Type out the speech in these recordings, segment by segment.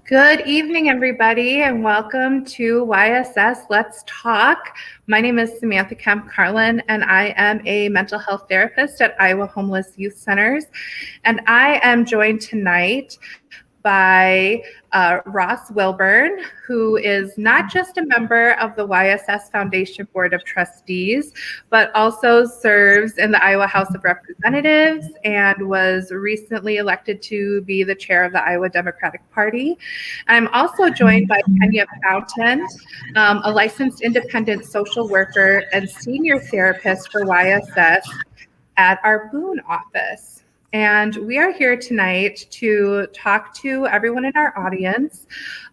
Good evening, everybody, and welcome to YSS Let's Talk. My name is Samantha Kemp Carlin, and I am a mental health therapist at Iowa Homeless Youth Centers. And I am joined tonight by Ross Wilburn, who is not just a member of the YSS Foundation Board of Trustees, but also serves in the Iowa House of Representatives and was recently elected to be the chair of the Iowa Democratic Party. I'm also joined by Kenia Fountain, a licensed independent social worker and senior therapist for YSS at our Boone office. And we are here tonight to talk to everyone in our audience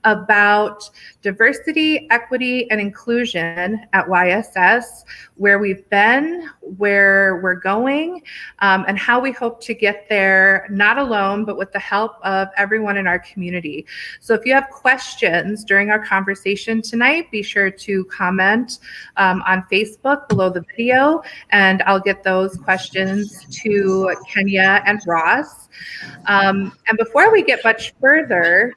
about diversity, equity, and inclusion at YSS, where we've been, where we're going, and how we hope to get there, not alone, but with the help of everyone in our community. So if you have questions during our conversation tonight, be sure to comment on Facebook below the video, and I'll get those questions to Kenia and Ross. And before we get much further,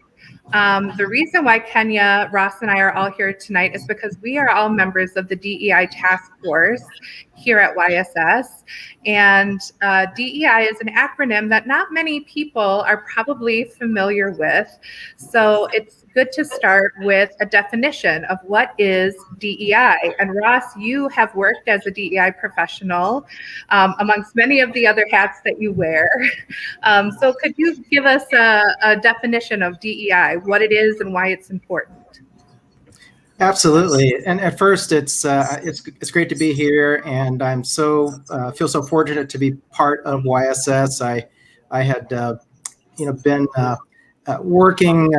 the reason why Kenia, Ross, and I are all here tonight is because we are all members of the DEI Task Force here at YSS. And DEI is an acronym that not many people are probably familiar with. So it's good to start with a definition of what is DEI. And Ross, you have worked as a DEI professional amongst many of the other hats that you wear. So could you give us a definition of DEI, what it is and why it's important? Absolutely. And at first, it's great to be here, and I'm feel so fortunate to be part of YSS. I had been working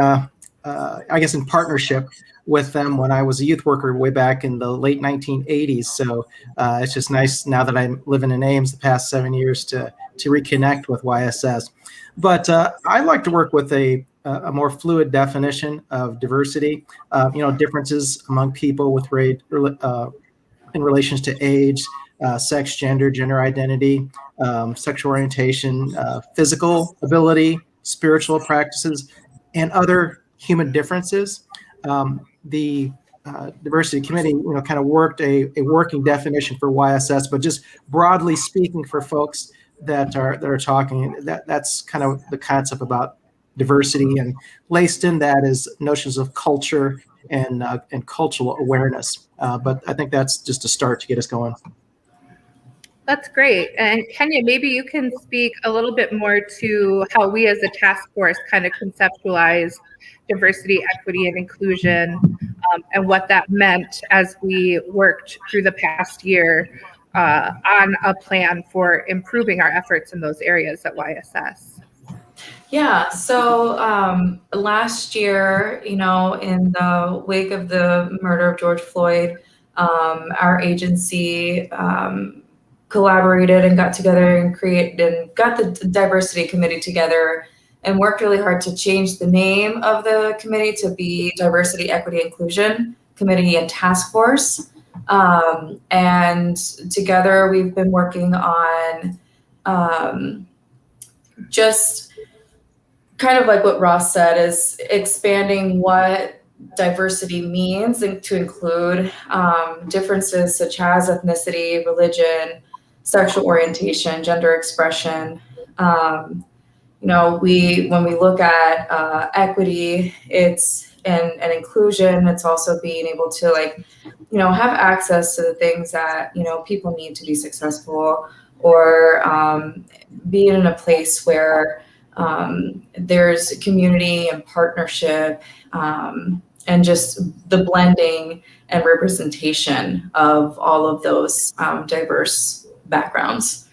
I guess in partnership with them when I was a youth worker way back in the late 1980s. So it's just nice now that I'm living in Ames the past 7 years to reconnect with YSS. But I like to work with a more fluid definition of diversity, differences among people with in relations to age, sex, gender identity, sexual orientation, physical ability, spiritual practices, and other human differences. The diversity committee, kind of worked a working definition for YSS, but just broadly speaking for folks that are talking, that's kind of the concept about diversity, and laced in that is notions of culture and cultural awareness. But I think that's just a start to get us going. That's great. And Kenia, maybe you can speak a little bit more to how we as a task force kind of conceptualize diversity, equity, and inclusion, and what that meant as we worked through the past year on a plan for improving our efforts in those areas at YSS. Yeah, so last year, in the wake of the murder of George Floyd, our agency collaborated and got together and got the diversity committee together and worked really hard to change the name of the committee to be Diversity, Equity, Inclusion Committee and Task Force. And together we've been working on just kind of like what Ross said, is expanding what diversity means and to include differences such as ethnicity, religion, sexual orientation, gender expression. When we look at equity, it's and inclusion, it's also being able to have access to the things that people need to be successful, or being in a place where there's community and partnership, and just the blending and representation of all of those diverse backgrounds.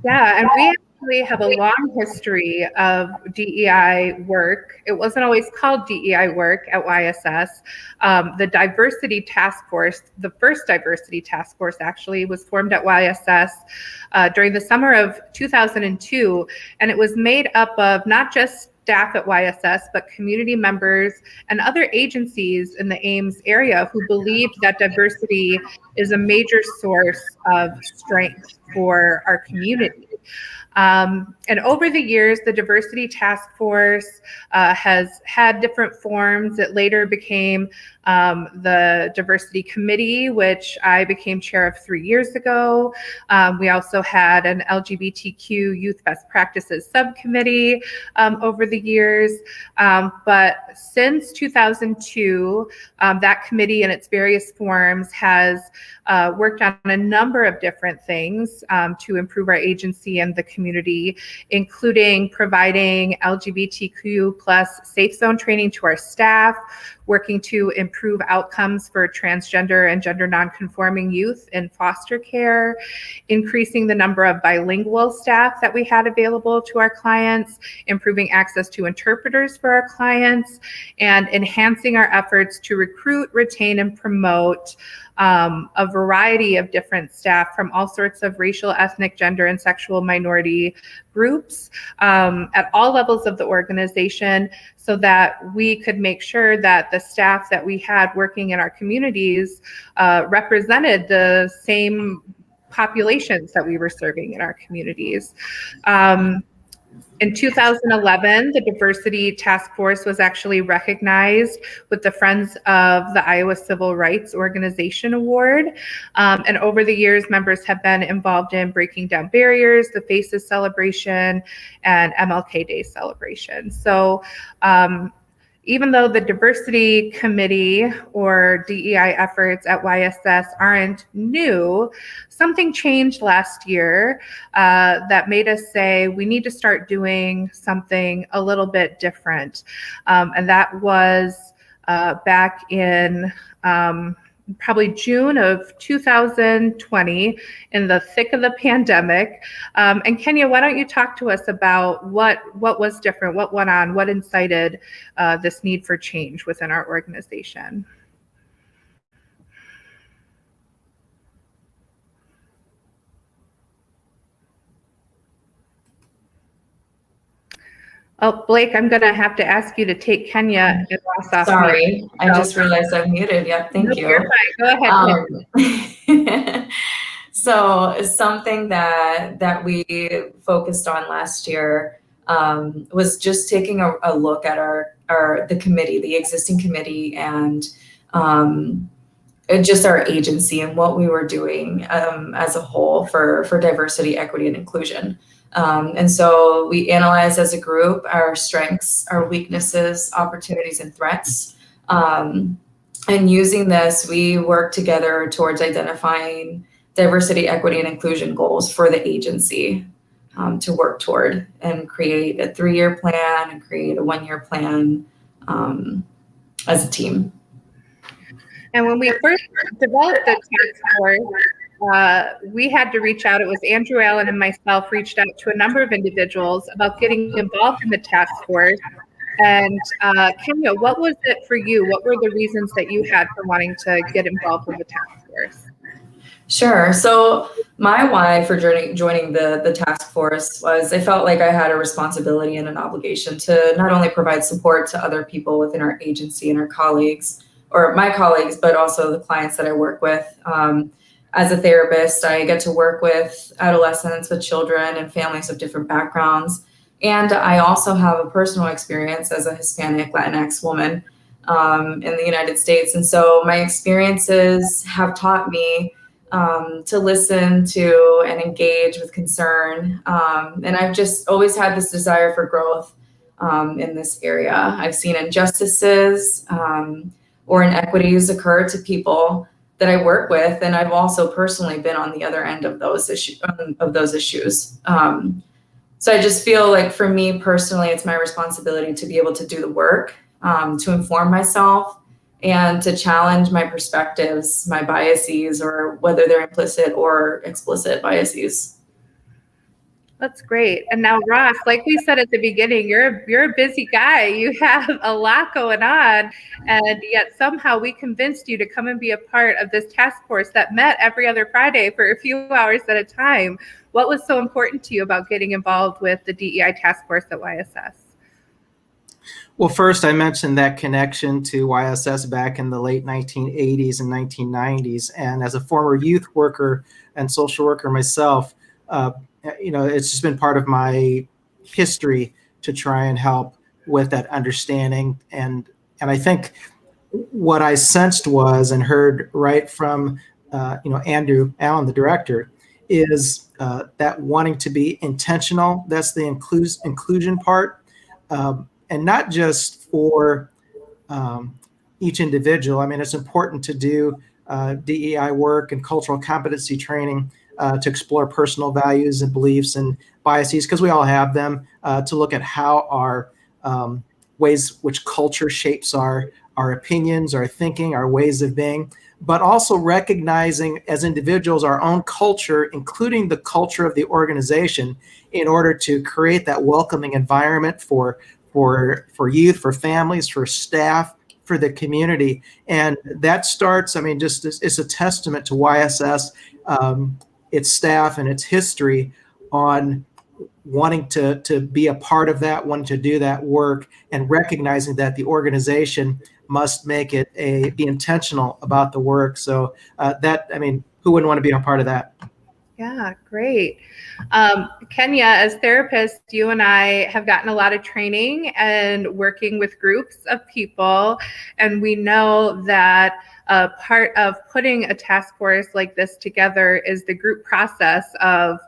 Yeah, and we actually have a long history of DEI work. It wasn't always called DEI work at YSS. The Diversity Task Force, the first Diversity Task Force actually, was formed at YSS during the summer of 2002, and it was made up of not just staff at YSS, but community members and other agencies in the Ames area who believed that diversity is a major source of strength for our community. And over the years, the Diversity Task Force has had different forms. It later became the Diversity Committee, which I became chair of 3 years ago. We also had an LGBTQ Youth Best Practices Subcommittee over the years. But since 2002, that committee in its various forms has worked on a number of different things to improve our agency and the community, including providing LGBTQ plus safe zone training to our staff, working to improve outcomes for transgender and gender nonconforming youth in foster care, increasing the number of bilingual staff that we had available to our clients, improving access to interpreters for our clients, and enhancing our efforts to recruit, retain, and promote a variety of different staff from all sorts of racial, ethnic, gender, and sexual minority groups at all levels of the organization, so that we could make sure that the staff that we had working in our communities represented the same populations that we were serving in our communities. In 2011, the Diversity Task Force was actually recognized with the Friends of the Iowa Civil Rights Organization Award. And over the years, members have been involved in Breaking Down Barriers, the Faces Celebration, and MLK Day celebration. So even though the Diversity Committee or DEI efforts at YSS aren't new, something changed last year that made us say we need to start doing something a little bit different. And that was back in probably June of 2020, in the thick of the pandemic. And Kenia, why don't you talk to us about what was different, what went on, what incited this need for change within our organization? Oh, Blake, I'm going to have to ask you to take Kenia and Ross off. Sorry, I just realized I'm muted. Yep, thank you. You're fine. Go ahead. So something that we focused on last year was just taking a look at the committee, the existing committee, and just our agency and what we were doing as a whole for diversity, equity, and inclusion. And so we analyzed as a group our strengths, our weaknesses, opportunities, and threats. And using this, we worked together towards identifying diversity, equity, and inclusion goals for the agency to work toward, and create a 3-year plan and create a 1-year plan as a team. And when we first developed the task force, we had to reach out. It was Andrew Allen and myself reached out to a number of individuals about getting involved in the task force. And Kenia, what was it for you? What were the reasons that you had for wanting to get involved in the task force? Sure. So my why for joining the task force was I felt like I had a responsibility and an obligation to not only provide support to other people within our agency and our colleagues, or my colleagues, but also the clients that I work with. As a therapist, I get to work with adolescents, with children and families of different backgrounds. And I also have a personal experience as a Hispanic Latinx woman in the United States. And so my experiences have taught me to listen to and engage with concern. And I've just always had this desire for growth in this area. I've seen injustices or inequities occur to people that I work with, and I've also personally been on the other end of those issues. So I just feel like for me personally, it's my responsibility to be able to do the work, to inform myself, and to challenge my perspectives, my biases, or whether they're implicit or explicit biases. That's great. And now, Ross, like we said at the beginning, you're a busy guy. You have a lot going on, and yet somehow we convinced you to come and be a part of this task force that met every other Friday for a few hours at a time. What was so important to you about getting involved with the DEI task force at YSS? Well, first, I mentioned that connection to YSS back in the late 1980s and 1990s. And as a former youth worker and social worker myself, it's just been part of my history to try and help with that understanding. And I think what I sensed was and heard right from Andrew Allen, the director, is that wanting to be intentional. That's the inclusion part, and not just for each individual. I mean, it's important to do DEI work and cultural competency training to explore personal values and beliefs and biases, because we all have them, to look at how our ways which culture shapes our opinions, our thinking, our ways of being, but also recognizing as individuals our own culture, including the culture of the organization, in order to create that welcoming environment for youth, for families, for staff, for the community. And that starts, I mean, just it's a testament to YSS, its staff and its history on wanting to be a part of that, wanting to do that work, and recognizing that the organization must make it be intentional about the work. So who wouldn't want to be a part of that? Yeah, great. Kenia, as therapists, you and I have gotten a lot of training and working with groups of people, and we know that part of putting a task force like this together is the group process of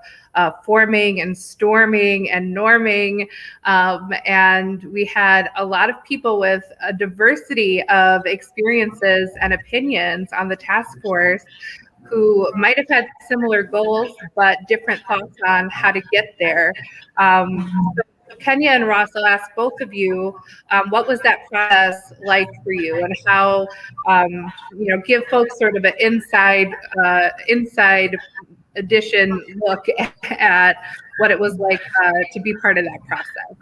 forming and storming and norming. And we had a lot of people with a diversity of experiences and opinions on the task force who might have had similar goals, but different thoughts on how to get there. So Kenia and Ross, I'll ask both of you, what was that process like for you, and how, give folks sort of an inside edition look at what it was like to be part of that process.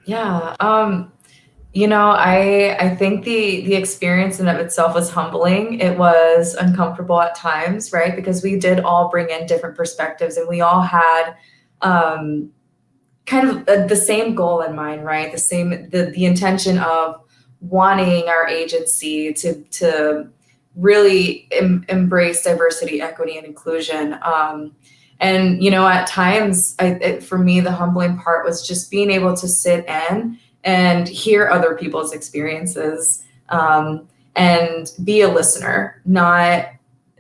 Yeah. I think the experience in of itself was humbling. It was uncomfortable at times, right? Because we did all bring in different perspectives, and we all had kind of the same goal in mind, right? The intention of wanting our agency to really embrace diversity, equity, and inclusion. And at times, for me, the humbling part was just being able to sit in and hear other people's experiences, and be a listener, not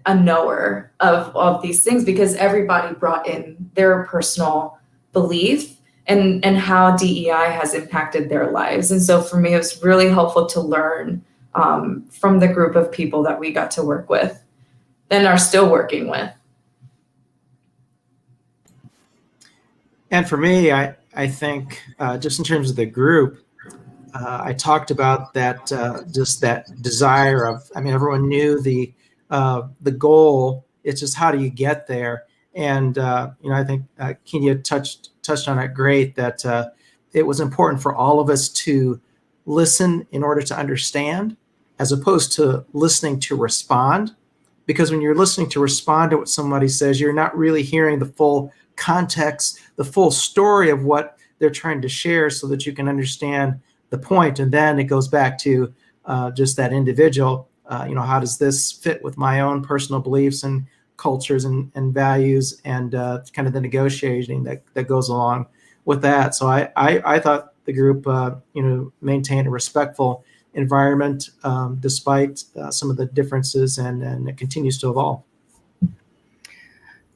a knower of these things, because everybody brought in their personal belief and how DEI has impacted their lives. And so for me, it was really helpful to learn from the group of people that we got to work with and are still working with. And for me, I think just in terms of the group, I talked about that, just that desire of, I mean, everyone knew the goal. It's just how do you get there? And I think Kenia touched on it great, that it was important for all of us to listen in order to understand, as opposed to listening to respond. Because when you're listening to respond to what somebody says, you're not really hearing the full context, the full story of what they're trying to share, so that you can understand the point. And then it goes back to just that individual, how does this fit with my own personal beliefs and cultures and values, and kind of the negotiating that goes along with that. So I thought the group, maintained a respectful environment despite some of the differences, and it continues to evolve.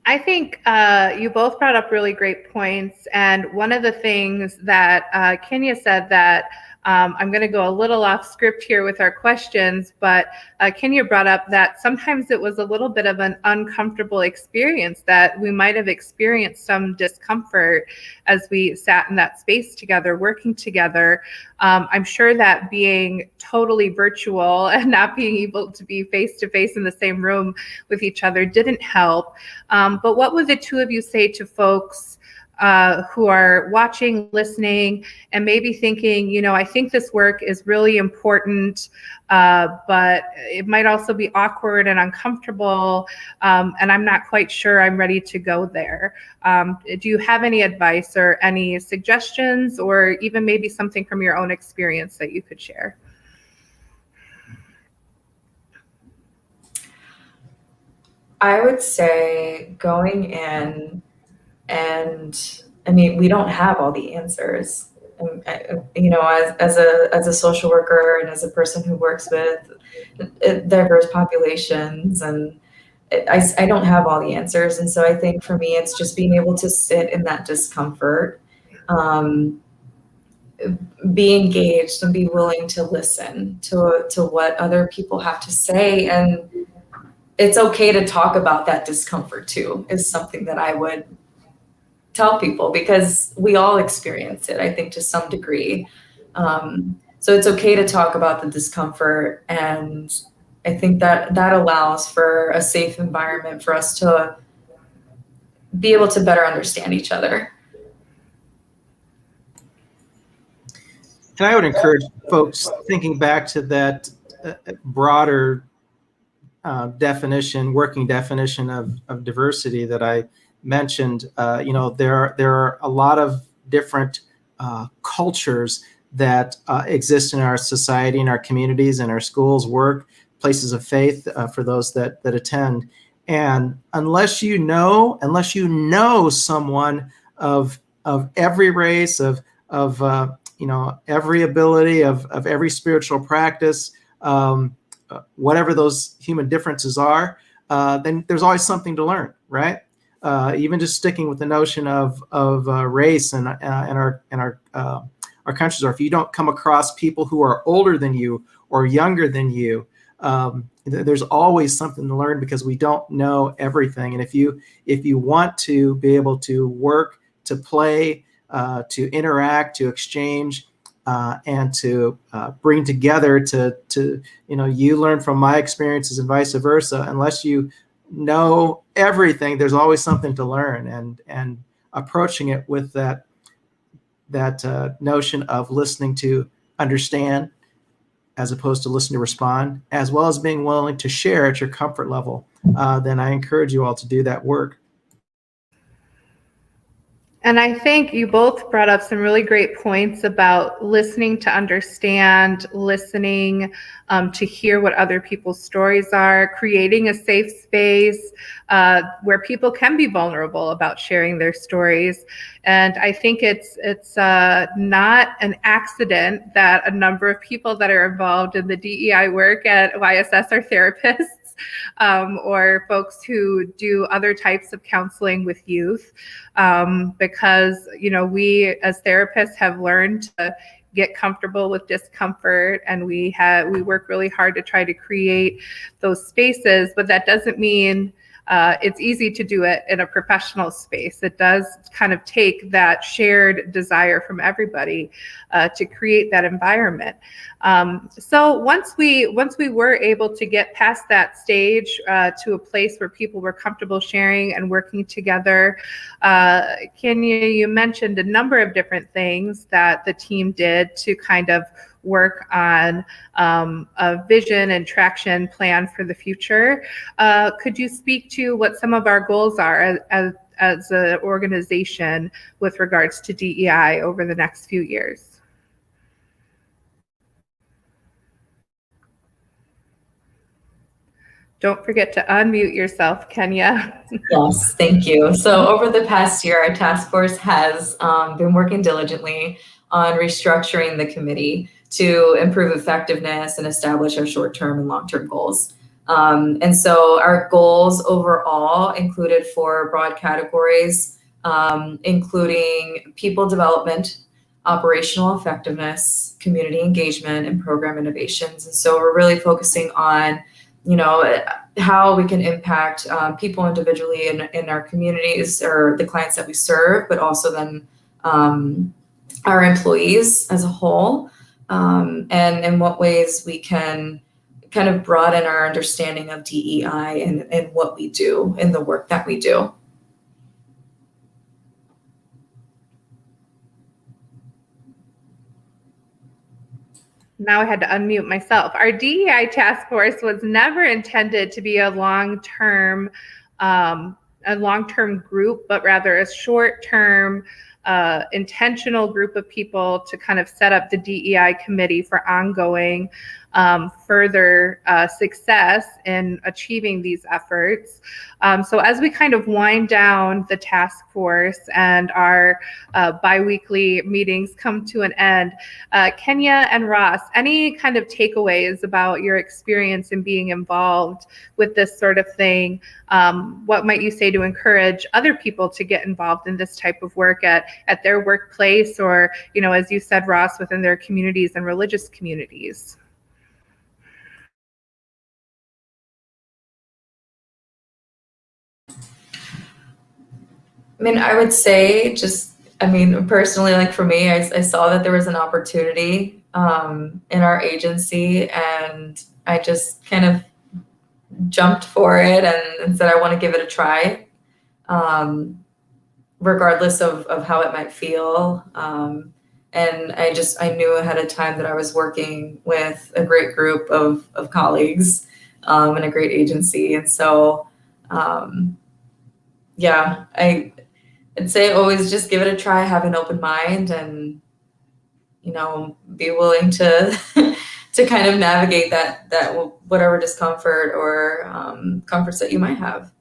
I think you both brought up really great points. And one of the things that Kenia said that I'm going to go a little off script here with our questions, but Kenia brought up that sometimes it was a little bit of an uncomfortable experience, that we might have experienced some discomfort as we sat in that space together, working together. I'm sure that being totally virtual and not being able to be face to face in the same room with each other didn't help. But what would the two of you say to folks who are watching, listening, and maybe thinking, I think this work is really important, but it might also be awkward and uncomfortable, and I'm not quite sure I'm ready to go there. Do you have any advice or any suggestions, or even maybe something from your own experience that you could share? I would say going in, And I mean, we don't have all the answers. You know, as a social worker and as a person who works with diverse populations, and I don't have all the answers. And so I think for me, it's just being able to sit in that discomfort, be engaged, and be willing to listen to what other people have to say. And it's okay to talk about that discomfort too, is something that I would tell people, because we all experience it, I think, to some degree. So it's okay to talk about the discomfort, and I think that allows for a safe environment for us to be able to better understand each other. And I would encourage folks thinking back to that broader working definition of diversity that I mentioned. There are a lot of different cultures that exist in our society, in our communities, in our schools, work, places of faith for those that attend. And unless you know someone of every race, of every ability, of every spiritual practice, whatever those human differences are, then there's always something to learn, right? Even just sticking with the notion of race and our countries, or if you don't come across people who are older than you or younger than you, there's always something to learn, because we don't know everything. And if you want to be able to work, to play, to interact, to exchange, and to bring together, to you learn from my experiences and vice versa. Unless you know everything, there's always something to learn, and approaching it with that notion of listening to understand as opposed to listen to respond, as well as being willing to share at your comfort level, then I encourage you all to do that work. And I think you both brought up some really great points about listening to understand, listening to hear what other people's stories are, creating a safe space where people can be vulnerable about sharing their stories. And I think it's not an accident that a number of people that are involved in the DEI work at YSS are therapists. Or folks who do other types of counseling with youth, because we as therapists have learned to get comfortable with discomfort, and we work really hard to try to create those spaces. But that doesn't mean it's easy to do it in a professional space. It does kind of take that shared desire from everybody to create that environment. So once we were able to get past that stage to a place where people were comfortable sharing and working together, Kenia, you mentioned a number of different things that the team did to kind of work on a vision and traction plan for the future. Could you speak to what some of our goals are as an organization with regards to DEI over the next few years? Don't forget to unmute yourself, Kenia. Yes, thank you. So over the past year, our task force has been working diligently on restructuring the committee to improve effectiveness and establish our short-term and long-term goals. And so our goals overall included 4 broad categories, including people development, operational effectiveness, community engagement, and program innovations. And so we're really focusing on how we can impact people individually in our communities or the clients that we serve, but also then our employees as a whole, and in what ways we can kind of broaden our understanding of DEI and what we do in the work that we do. Now I had to unmute myself. Our DEI task force was never intended to be a long-term group, but rather a short-term intentional group of people to kind of set up the DEI committee for ongoing further success in achieving these efforts. So as we kind of wind down the task force and our biweekly meetings come to an end, Kenia and Ross, any kind of takeaways about your experience in being involved with this sort of thing? What might you say to encourage other people to get involved in this type of work at their workplace, or, you know, as you said, Ross, within their communities and religious communities? I mean, I would say personally, like for me, I saw that there was an opportunity in our agency, and I just kind of jumped for it and said I want to give it a try, regardless of how it might feel. And I knew ahead of time that I was working with a great group of colleagues in a great agency. And so, yeah, I'd say always just give it a try, have an open mind, and, you know, be willing to to kind of navigate that whatever discomfort or comforts that you might have.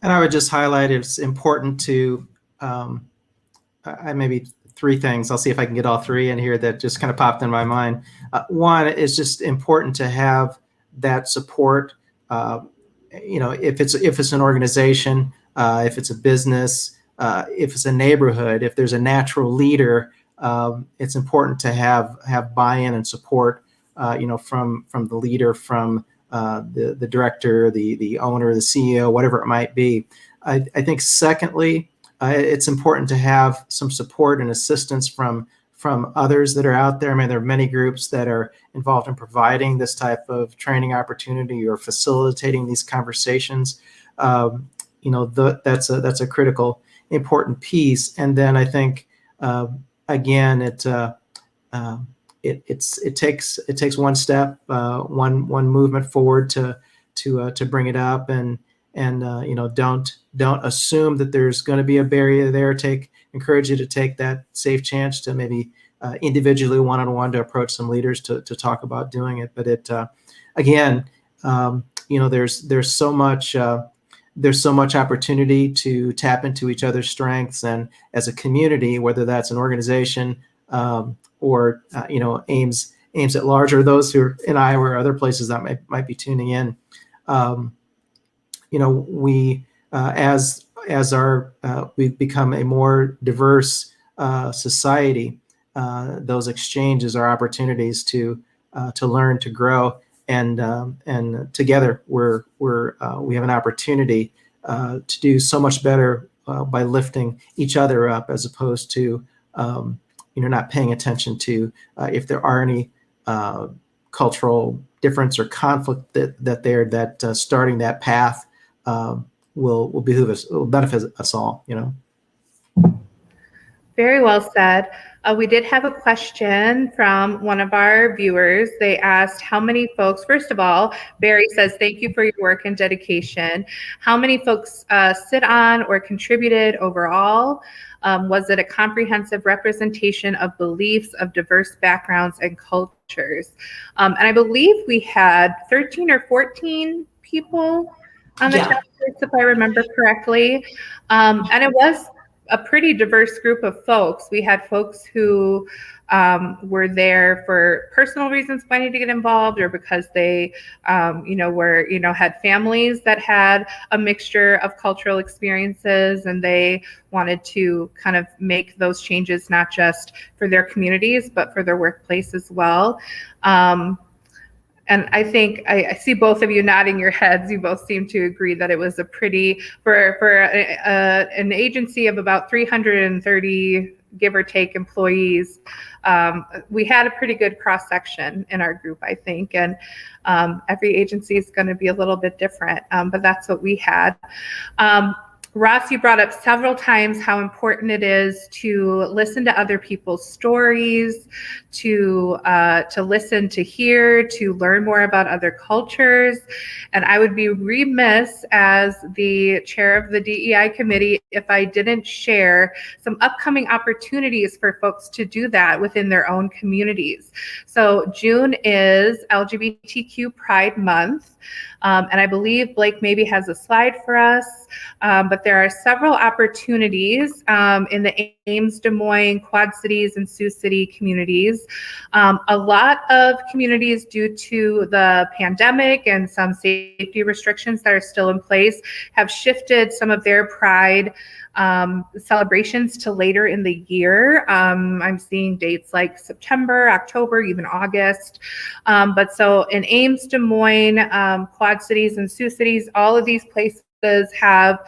And I would just highlight it's important to, I maybe three things. I'll see if I can get all three in here that just kind of popped in my mind. One is just important to have that support. You know, if it's an organization, if it's a business, if it's a neighborhood, if there's a natural leader, it's important to have buy-in and support. You know, from the leader, from the director, the owner, the CEO, whatever it might be. I think secondly, it's important to have some support and assistance from others that are out there. I mean, there are many groups that are involved in providing this type of training opportunity or facilitating these conversations. You know, that's a critical, important piece. And then I think again, it takes one step, one movement forward to bring it up, and you know, don't assume that there's going to be a barrier there. Encourage you to take that safe chance to maybe individually, one-on-one, to approach some leaders to talk about doing it. But it again, you know, there's so much opportunity to tap into each other's strengths, and as a community, whether that's an organization or you know, aims at large, or those who are in Iowa or other places that might be tuning in. You know, we we've become a more diverse society. Those exchanges are opportunities to learn, to grow, and together we have an opportunity to do so much better by lifting each other up, as opposed to you know, not paying attention to if there are any cultural difference or conflict that starting that path will behoove us, will benefit us all, you know. Very well said. We did have a question from one of our viewers. They asked how many folks, first of all, Barry says, thank you for your work and dedication. How many folks sit on or contributed overall? Was it a comprehensive representation of beliefs of diverse backgrounds and cultures? And I believe we had 13 or 14 people on the task force, if I remember correctly. And it was a pretty diverse group of folks. We had folks who were there for personal reasons, wanting to get involved, or because they, you know, had families that had a mixture of cultural experiences, and they wanted to kind of make those changes, not just for their communities, but for their workplace as well. And I think I see both of you nodding your heads. You both seem to agree that it was a pretty, for an agency of about 330, give or take, employees, we had a pretty good cross section in our group, I think. And every agency is going to be a little bit different, but that's what we had. Ross, you brought up several times how important it is to listen to other people's stories, to listen, to hear, to learn more about other cultures. And I would be remiss as the chair of the DEI committee if I didn't share some upcoming opportunities for folks to do that within their own communities. So June is LGBTQ Pride Month. And I believe Blake maybe has a slide for us, but there are several opportunities in the Ames, Des Moines, Quad Cities, and Sioux City communities. A lot of communities, due to the pandemic and some safety restrictions that are still in place, have shifted some of their Pride celebrations to later in the year. I'm seeing dates like September, October, even August. But so in Ames, Des Moines, Quad Cities, and Sioux Cities, all of these places have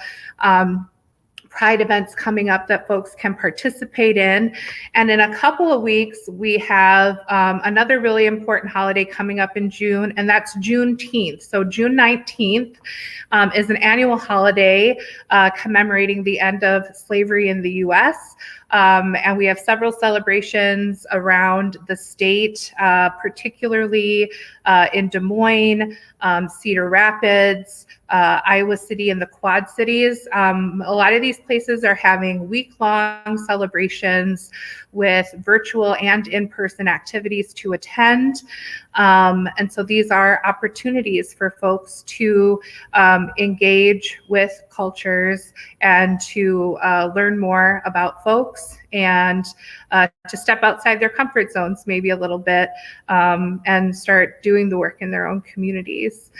Pride events coming up that folks can participate in. And in a couple of weeks, we have another really important holiday coming up in June, and that's Juneteenth. So June 19th is an annual holiday commemorating the end of slavery in the US. And we have several celebrations around the state, particularly in Des Moines, Cedar Rapids, Iowa City, and the Quad Cities. A lot of these places are having week-long celebrations with virtual and in-person activities to attend. And so these are opportunities for folks to engage with cultures and to learn more about folks and to step outside their comfort zones maybe a little bit and start doing the work in their own communities.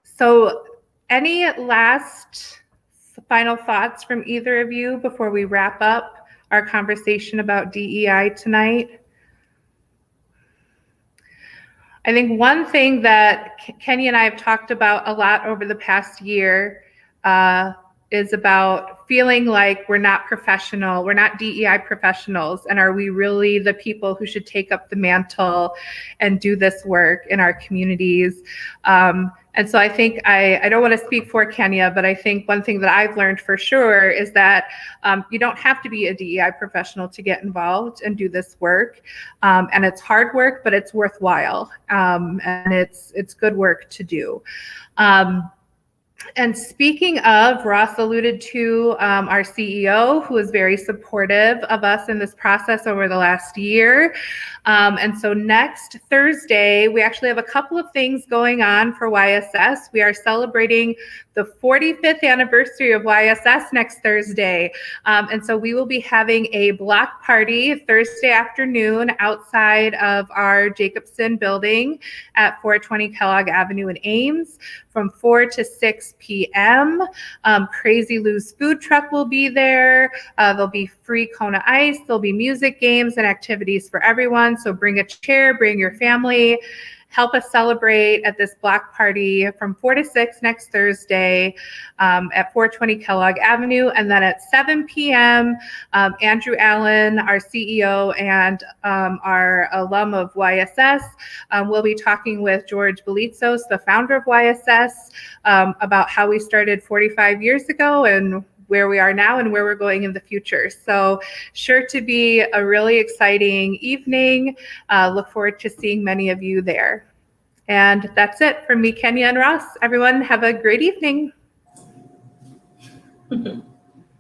So any last final thoughts from either of you before we wrap up our conversation about DEI tonight? I think one thing that Kenia and I have talked about a lot over the past year is about feeling like we're not professional, we're not DEI professionals, and are we really the people who should take up the mantle and do this work in our communities? And so I think, I don't want to speak for Kenia, but I think one thing that I've learned for sure is that you don't have to be a DEI professional to get involved and do this work. And it's hard work, but it's worthwhile. And it's good work to do. And speaking of, Ross alluded to our CEO, who is very supportive of us in this process over the last year. And so next Thursday, we actually have a couple of things going on for YSS. We are celebrating the 45th anniversary of YSS next Thursday. And so we will be having a block party Thursday afternoon outside of our Jacobson building at 420 Kellogg Avenue in Ames from 4 to 6 p.m. Crazy Lou's food truck will be there. There'll be free Kona ice. There'll be music, games, and activities for everyone. So bring a chair, bring your family. Help us celebrate at this block party from 4 to 6 next Thursday at 420 Kellogg Avenue. And then at 7 p.m., Andrew Allen, our CEO and our alum of YSS, will be talking with George Belitzos, the founder of YSS, about how we started 45 years ago and where we are now and where we're going in the future. So sure to be a really exciting evening. Look forward to seeing many of you there. And that's it from me, Kenia and Ross. Everyone have a great evening.